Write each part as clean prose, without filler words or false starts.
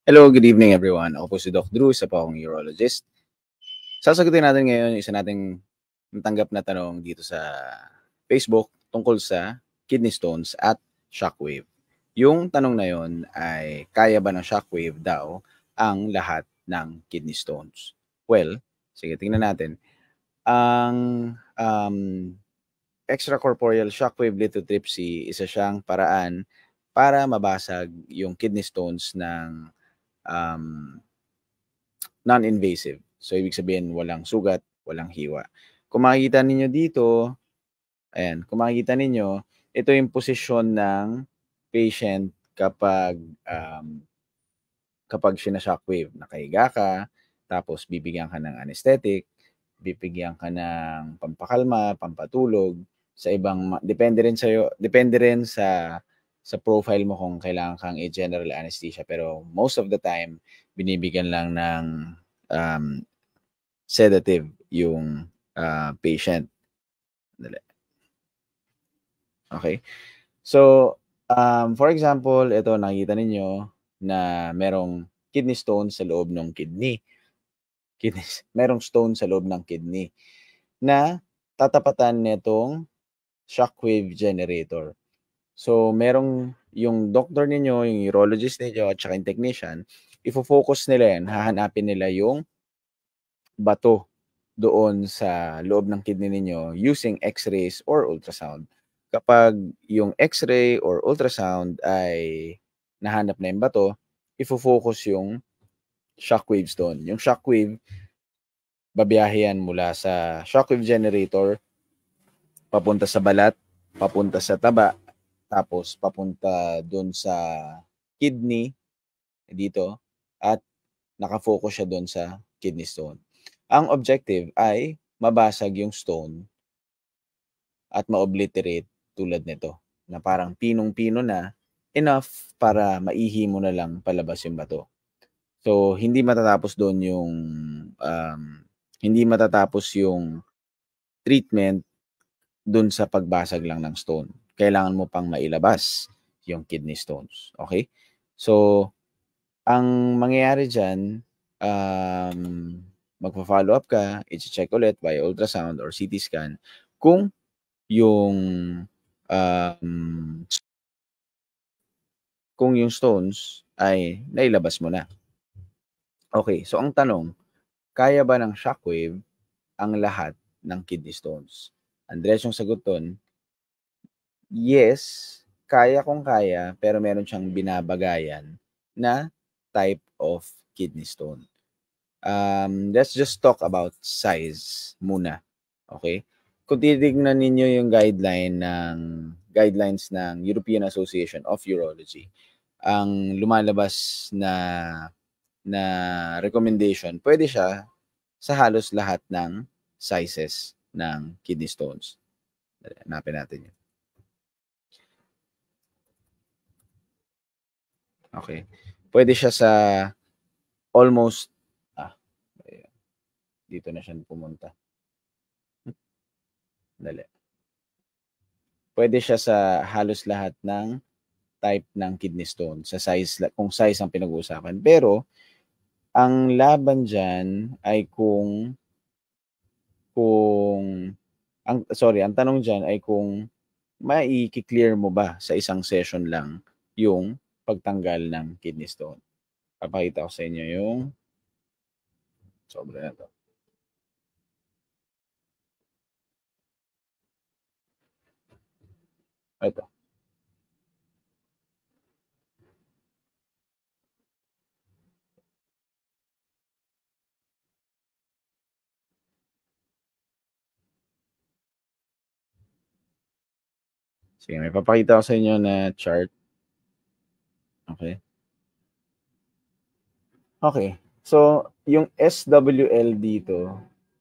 Hello, good evening everyone. Ako po si Doc Drew, isa po akong urologist. Sasagutin natin ngayon yung isa nating natanggap na tanong dito sa Facebook tungkol sa kidney stones at shockwave. Yung tanong na yon ay kaya ba ng shockwave daw ang lahat ng kidney stones? Well, sige tingnan natin. Ang extracorporeal shockwave lithotripsy, isa siyang paraan para mabasag yung kidney stones ng um, non-invasive. So, ibig sabihin, walang sugat, walang hiwa. Kung makikita ninyo dito, ayan, kung makikita ninyo, ito yung posisyon ng patient kapag sinashockwave. Nakahiga ka, tapos bibigyan ka ng anesthetic, bibigyan ka ng pampakalma, pampatulog, sa ibang, depende rin sa profile mo kung kailangan kang i-general anesthesia. Pero most of the time, binibigyan lang ng sedative yung patient. Okay? So, for example, ito nakikita ninyo na merong kidney stone sa loob ng kidney. Merong stone sa loob ng kidney na tatapatan nitong shockwave generator. So, merong yung doctor ninyo, yung urologist ninyo, at saka yung technician, ifo-focus nila yan, hahanapin nila yung bato doon sa loob ng kidney ninyo using x-rays or ultrasound. Kapag yung x-ray or ultrasound ay nahanap na yung bato, ifo-focus yung shockwaves doon. Yung shockwave, babiyahe yan mula sa shockwave generator, papunta sa balat, papunta sa taba, tapos papunta doon sa kidney, dito, at nakafocus siya doon sa kidney stone. Ang objective ay mabasag yung stone at ma-obliterate tulad nito, na parang pinong-pino na, enough para maihi mo na lang palabas yung bato. So, hindi matatapos doon hindi matatapos yung treatment doon sa pagbasag lang ng stone. Kailangan mo pang mailabas yung kidney stones. Okay? So, ang mangyayari dyan, magpa-follow up ka, i-check ulit by ultrasound or CT scan kung yung stones ay nailabas mo na. Okay, so ang tanong, kaya ba ng shockwave ang lahat ng kidney stones? Andres, yung sagot doon, yes, kaya kung kaya, pero meron siyang binabagayan na type of kidney stone. Let's just talk about size muna. Okay? Kung titignan ninyo yung guidelines ng European Association of Urology, ang lumalabas na recommendation, pwede siya sa halos lahat ng sizes ng kidney stones. Hanapin natin yun. Okay. Pwede siya sa almost, dito na siya pumunta. Dali. Pwede siya sa halos lahat ng type ng kidney stone, sa size, kung size ang pinag-uusapan. Pero, ang laban dyan ay ang tanong dyan ay kung mai-clear mo ba sa isang session lang yung pagtanggal ng kidney stone. Papakita ko sa inyo yung sobra na to. Ito. Sige, may papakita ko sa inyo na chart. Okay. Okay. So, yung SWL dito,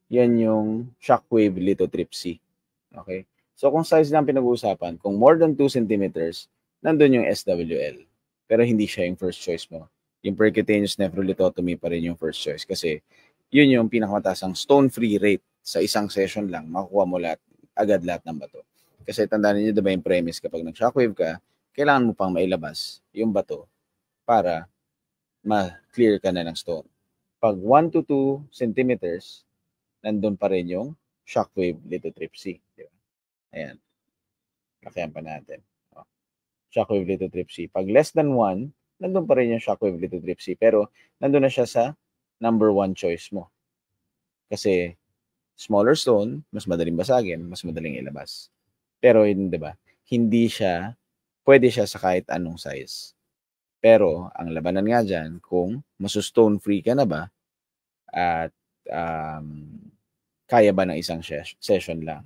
yan yung shockwave lithotripsy. Okay? So, kung size lang pinag-uusapan, kung more than 2 centimeters, nandun yung SWL. Pero hindi siya yung first choice mo. Yung percutaneous nephrolithotomy pa rin yung first choice kasi yun yung pinakamataas ang stone-free rate sa isang session lang, makukuha mo agad lahat ng bato. Kasi tandaan niyo, diba yung premise, kapag nag-shockwave ka, kailangan mo pang mailabas yung bato para ma-clear ka na ng stone. Pag 1 to 2 centimeters, nandun pa rin yung shockwave lithotripsy. Di ba? Ayan. Lakihan pa natin. Shockwave lithotripsy. Pag less than 1, nandun pa rin yung shockwave lithotripsy. Pero nandun na siya sa number 1 choice mo. Kasi smaller stone, mas madaling basagin, mas madaling ilabas. Pero yun, di ba? Hindi siya, pwede siya sa kahit anong size. Pero ang labanan nga dyan, kung masu-stone free ka na ba at kaya ba ng isang session lang.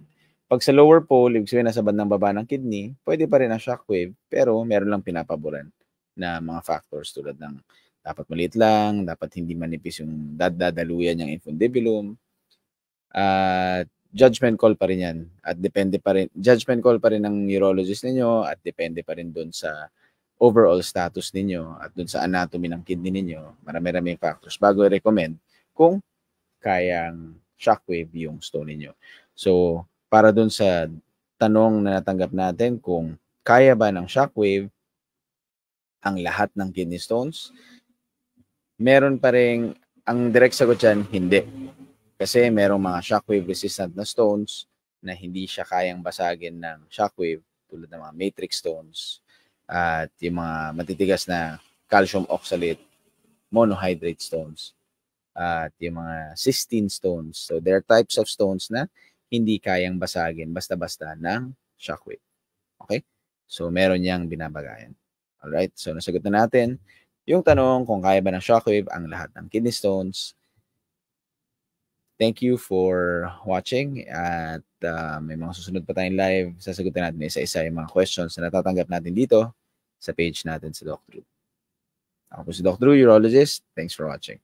Pag sa lower pole, ibig sabihin nasa bandang baba ng kidney, pwede pa rin ang shockwave, pero meron lang pinapaboran na mga factors tulad ng dapat maliit lang, dapat hindi manipis yung dadaluyan yung infundibulum. Judgment call pa rin yan. At depende pa rin, judgment call pa rin ng neurologist ninyo at depende pa rin dun sa overall status ninyo at dun sa anatomy ng kidney ninyo. Marami-raming factors bago i-recommend kung kayang shockwave yung stone ninyo. So, para dun sa tanong na natanggap natin kung kaya ba ng shockwave ang lahat ng kidney stones, meron pa rin, ang direct sagot dyan, hindi. Kasi merong mga shockwave resistant na stones na hindi siya kayang basagin ng shockwave tulad ng mga matrix stones at yung mga matitigas na calcium oxalate monohydrate stones at yung mga cystine stones. So, there are types of stones na hindi kayang basagin basta-basta ng shockwave. Okay? So, meron niyang binabagayan. Alright? So, nasagot na natin yung tanong kung kaya ba ng shockwave ang lahat ng kidney stones. Thank you for watching at may mga susunod pa tayong live. Sasagutin natin isa-isa yung mga questions na natatanggap natin dito sa page natin sa Doc Drew. Ako po si Doc Drew, urologist. Thanks for watching.